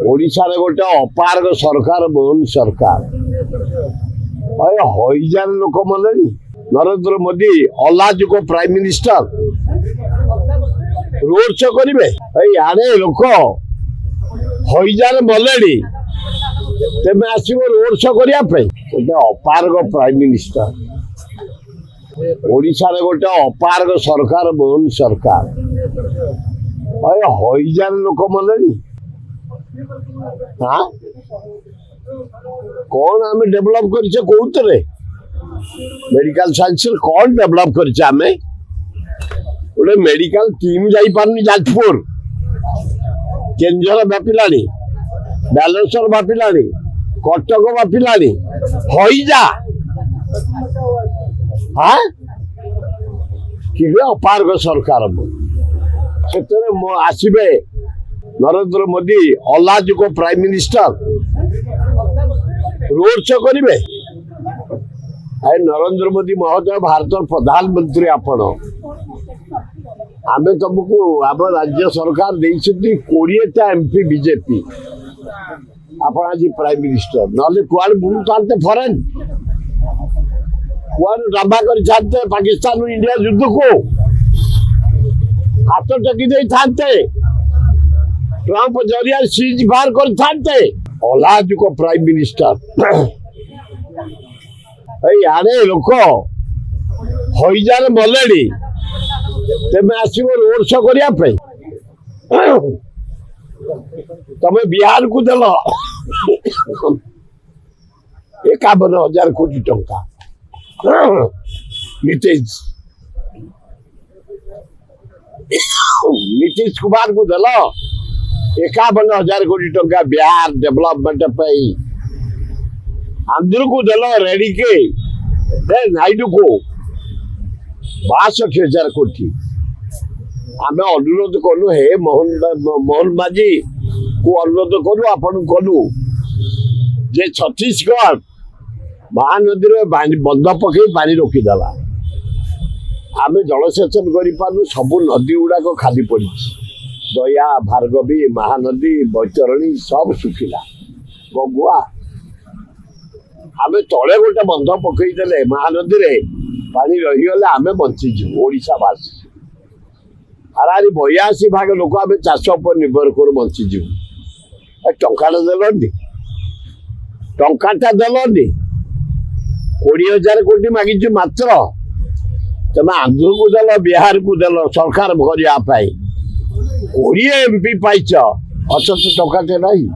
ओडिशार गोटे अपारग सरकार मोहन सरकार हईजार लोक मले नरेंद्र मोदी अलाजुक प्राइम मिनिस्टर रोड शो करेंगे यारे लोक हईजार मले तेज आसो रोड शो करने गोटे अपारग प्राइम मिनिस्टर ओडिशार गोटे अपारग सरकार मोहन सरकार हईजार लोक मले हाँ कौन आम डेभलप करें कौन मेडिकल साइंस कौन डेभलप करें गोटे मेडिकल टीम जापारनी जाजपुर केंद्र व्यापिला बालेश्वर व्यापिला कटक व्यापिला हईजा हाँ कि अपारग सरकार से आसबे नरेंद्र मोदी अलाजुक प्राइम मिनिस्टर रोड शो करेंगे नरेंद्र मोदी महोदय भारत प्रधानमंत्री आपण आम तुमको आम राज्य सरकार 20टा एमपी बीजेपी आप आज प्राइम मिनिस्टर ना कुआड़ बुलू था फरेन कुआड़ ड्रामा कर छाड़ते पाकिस्तान इंडिया युद्ध को हाथ टेकी दे था ट्रंप जरिया सीज बार करते अलाजुक प्राइम मिनिस्टर यारे लोक हईजार मले तेज आसो रोड शो करने तमें बिहार को देल 51,000 कोटी टंका नीतीश कुमार को देल 51,000 कोटी टंका बिहार डेवलपमेंट आंध्र को देल रेडी के नायडू को 62,000 कोटी आम अनुरोध कलु हे मोहन माझी को अनुरोध कलु आपन कलु जे छत्तीसगढ़ महानदी में बंध पकई पानी रोकीदेला आम जलसेचन कर सब नदी गुड़ाक खाली पड़ी दया भार्गवी महानदी बैतरणी सब सुखिला गगुआ आम तले गोटे बंध पकईदे महानदी रे पानी रहीगले आम बंचीजु ओडिशावासी हारारी 82% लोक आम चाष पर निर्भर कर बंचीजु टंकाटा देलनि टंकाटा देलनि 20,000 कोटी मागिचु मात्र तुम आंध्र को देल बिहार को देल सरकार करने 20 एमपी पाइच अथच टंकाटे नहीं।